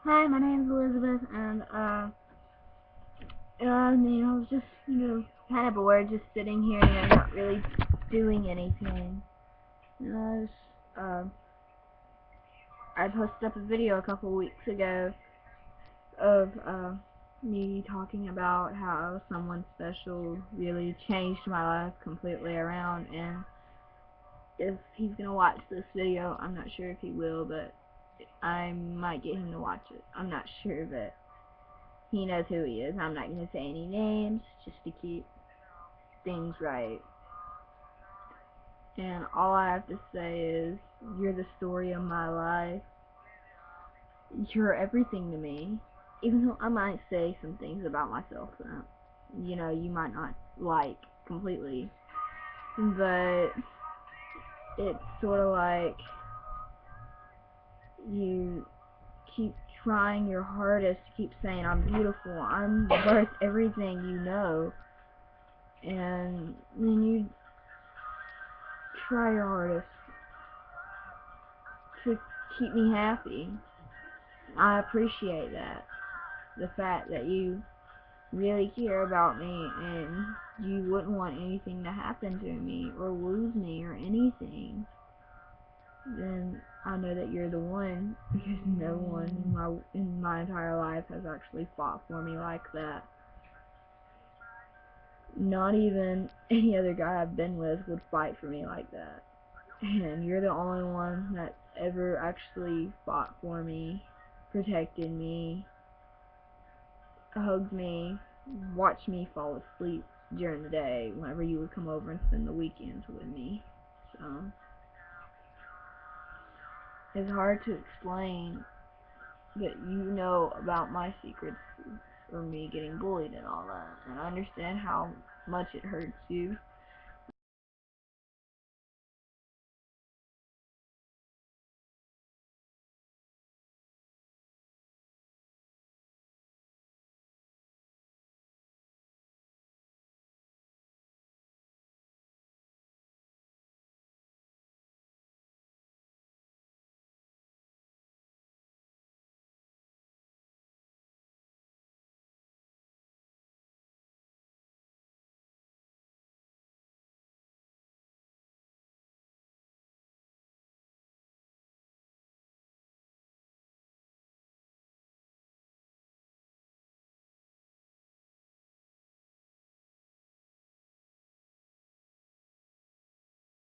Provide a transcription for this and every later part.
Hi, my name's Elizabeth, and I was just, kind of bored, just sitting here, not really doing anything. I was, I posted up a video a couple weeks ago of me talking about how someone special really changed my life completely around, and if he's gonna watch this video, I'm not sure if he will, but I might get him to watch it. I'm not sure, but he knows who he is. I'm not going to say any names just to keep things right. And all I have to say is, you're the story of my life. You're everything to me. Even though I might say some things about myself that, you might not like completely. But it's sort of like you keep trying your hardest to keep saying I'm beautiful, I'm worth everything, and then you try your hardest to keep me happy. I appreciate that. The fact that you really care about me and you wouldn't want anything to happen to me or lose me or anything. Then I know that you're the one, because no one in my entire life has actually fought for me like that. Not even any other guy I've been with would fight for me like that. And you're the only one that ever actually fought for me, protected me, hugged me, watched me fall asleep during the day whenever you would come over and spend the weekends with me. So it's hard to explain, but you know about my secrets for me getting bullied and all that, and I understand how much it hurts you.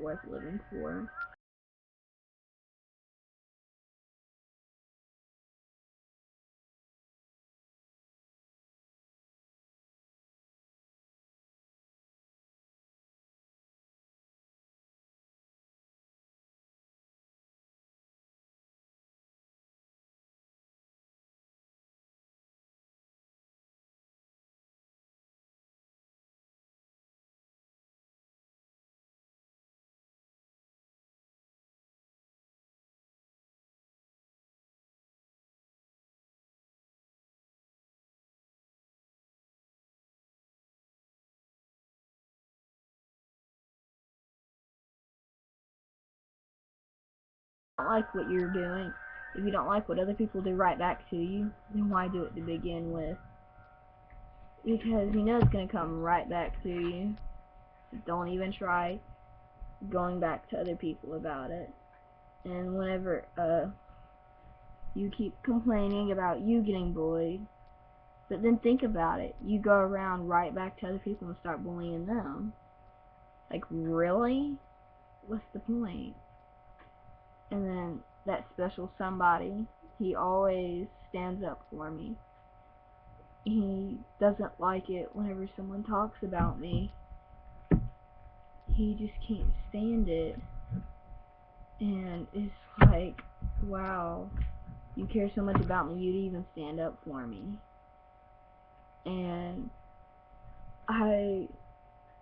Worth living for. Don't like what you're doing, if you don't like what other people do right back to you, then why do it to begin with? Because you know it's going to come right back to you. So don't even try going back to other people about it. And whenever you keep complaining about you getting bullied, but then think about it, you go around right back to other people and start bullying them. Like, really? What's the point? And then that special somebody, he always stands up for me. He doesn't like it whenever someone talks about me. He just can't stand it. And it's like, wow, you care so much about me, you'd even stand up for me. And I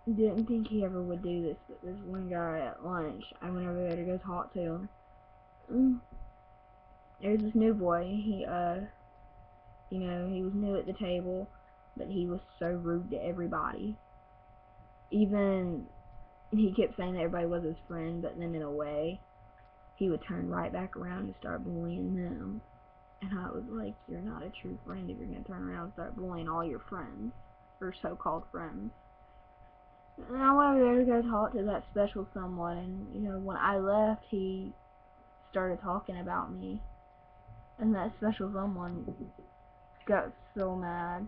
didn't think he ever would do this, but this one guy at lunch, I went over there to go talk to him. There's this new boy. He was new at the table, but he was so rude to everybody. Even he kept saying that everybody was his friend, but then in a way, he would turn right back around and start bullying them. And I was like, you're not a true friend if you're gonna turn around and start bullying all your friends, or so-called friends. And I went over there to go talk to that special someone, and, you know, when I left, he started talking about me, and that special someone got so mad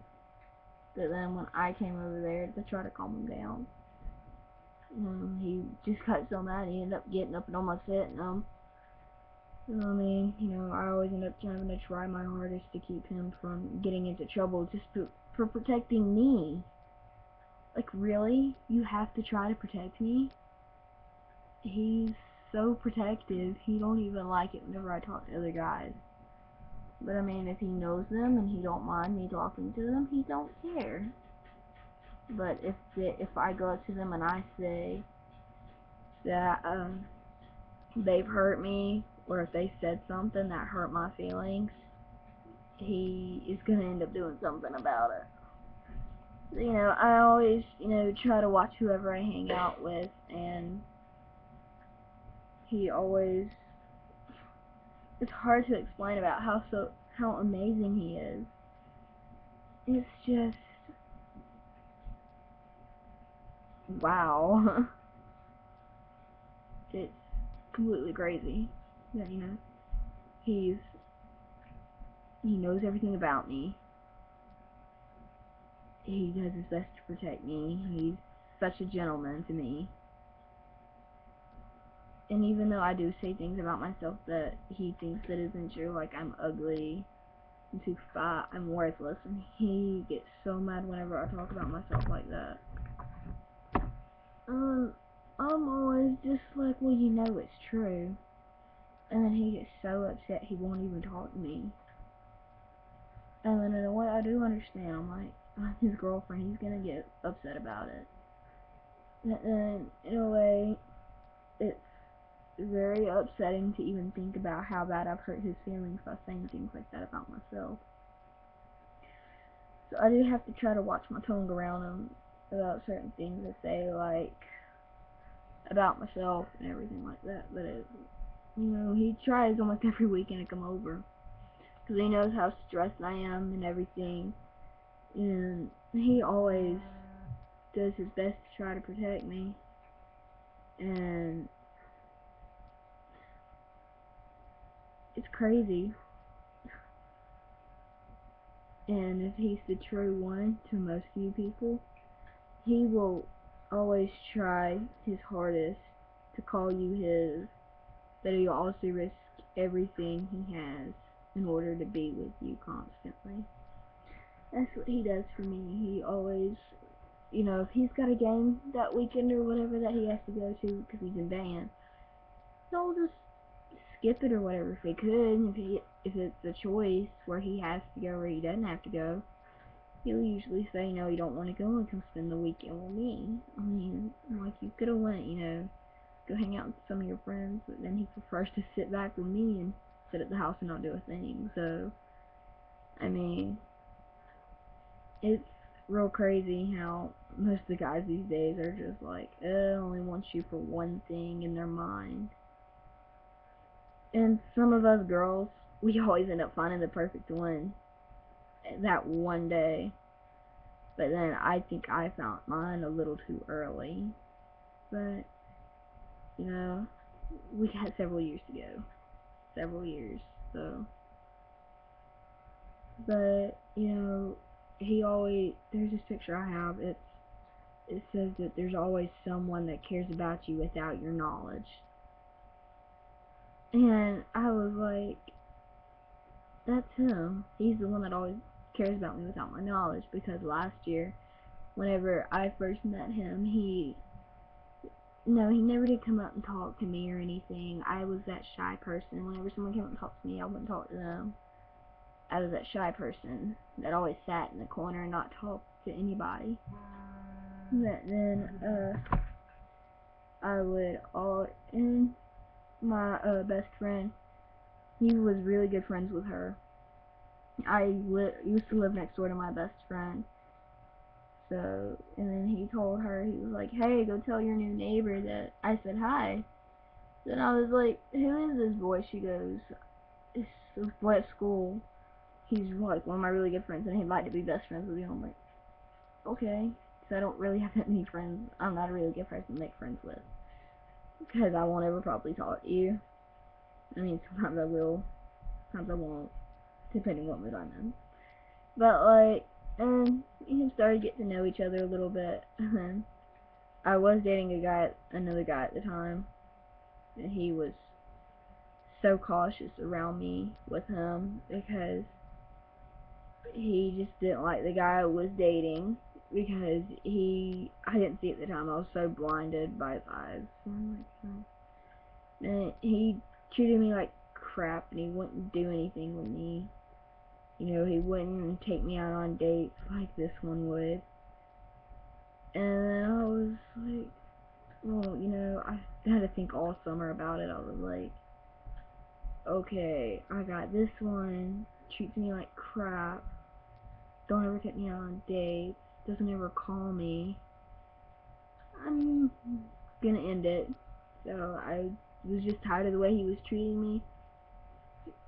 that then when I came over there to try to calm him down, he just got so mad he ended up getting up and almost hitting him. You know what I mean? You know, I always end up having to try my hardest to keep him from getting into trouble just for protecting me. Like, really? You have to try to protect me? He's so protective, he don't even like it whenever I talk to other guys. But I mean, if he knows them and he don't mind me talking to them, he don't care. But if I go up to them and I say that they've hurt me, or if they said something that hurt my feelings, he is gonna end up doing something about it. You know, I always, you know, try to watch whoever I hang out with, and he always, it's hard to explain about how amazing he is. It's just, wow. It's completely crazy that, you know, he knows everything about me. He does his best to protect me. He's such a gentleman to me. And even though I do say things about myself that he thinks that isn't true, like I'm ugly, I'm too fat, I'm worthless, and he gets so mad whenever I talk about myself like that. I'm always just like, well, you know it's true. And then he gets so upset he won't even talk to me. And then in a way I do understand. I'm like, I'm his girlfriend, he's gonna get upset about it. And in a way, it's very upsetting to even think about how bad I've hurt his feelings by saying things like that about myself. So I do have to try to watch my tongue around him about certain things I say, like, about myself and everything like that. But you know, he tries almost every weekend to come over, because he knows how stressed I am and everything, and he always does his best to try to protect me. And it's crazy. And if he's the true one to most few people, he will always try his hardest to call you his, but he'll also risk everything he has in order to be with you constantly. That's what he does for me. He always, you know, if he's got a game that weekend or whatever that he has to go to because he's in band, he'll just skip it or whatever if he could. If it's a choice where he has to go or he doesn't have to go, he'll usually say, no, you don't want to go and come spend the weekend with me. I mean, like, you could have went, you know, go hang out with some of your friends, but then he prefers to sit back with me and sit at the house and not do a thing. So, I mean, it's real crazy how most of the guys these days are just like, only wants you for one thing in their mind. And some of us girls, we always end up finding the perfect one that one day. But then I think I found mine a little too early. But, you know, we got several years to go. Several years, so. But, you know, there's this picture I have, it says that there's always someone that cares about you without your knowledge. And I was like, that's him. He's the one that always cares about me without my knowledge, because last year, whenever I first met him, he never did come up and talk to me or anything. I was that shy person. Whenever someone came up and talked to me, I wouldn't talk to them. I was that shy person that always sat in the corner and not talked to anybody. But then, and my best friend, he was really good friends with her. I used to live next door to my best friend. So, and then he told her, he was like, hey, go tell your new neighbor that I said hi. Then I was like, who is this boy? She goes, it's this boy at school. he's like one of my really good friends, and he'd like to be best friends with you. I'm like, okay. So I don't really have that many friends. I'm not a really good person to make friends with, because I won't ever probably talk to you. I mean, sometimes I will, sometimes I won't, depending what mood I'm in. But like, we started getting to know each other a little bit. And I was dating another guy at the time, and he was so cautious around me with him because he just didn't like the guy I was dating, because I didn't see it at the time. I was so blinded by his eyes. And he treated me like crap, and he wouldn't do anything with me. You know, he wouldn't take me out on dates like this one would. And then I was like, well, you know, I had to think all summer about it. I was like, okay, I got this one, treats me like crap, don't ever take me out on dates, doesn't ever call me. I'm gonna end it. So I was just tired of the way he was treating me.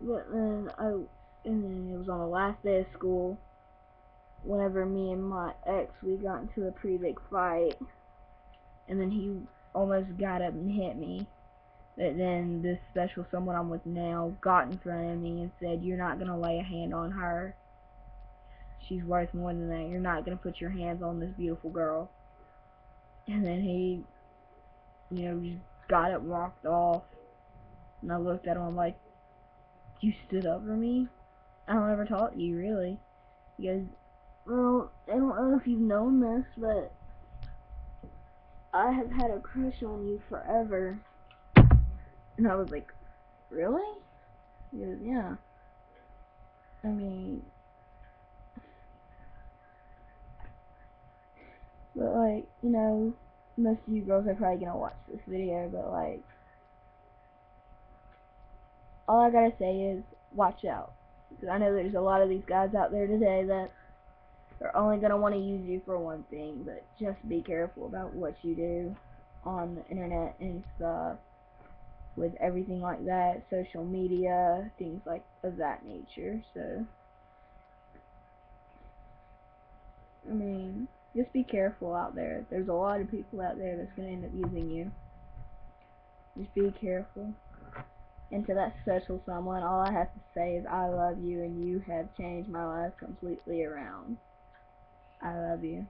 But then it was on the last day of school, whenever me and my ex, we got into a pretty big fight, and then he almost got up and hit me. But then this special someone I'm with now got in front of me and said, "You're not gonna lay a hand on her. She's worth more than that. You're not gonna put your hands on this beautiful girl." And then he, you know, just got up and walked off. And I looked at him like, "You stood up for me? I don't ever talk to you, really." He goes, "Well, I don't know if you've known this, but I have had a crush on you forever." And I was like, "Really?" He goes, "Yeah. I mean, but like, you know, most of you girls are probably gonna watch this video, but like, all I gotta say is, watch out. Because I know there's a lot of these guys out there today that are only gonna want to use you for one thing, but just be careful about what you do on the internet and stuff, with everything like that, social media, things like of that nature. So, I mean, just be careful out there. There's a lot of people out there that's gonna end up using you. Just be careful. And to that special someone, all I have to say is I love you, and you have changed my life completely around. I love you.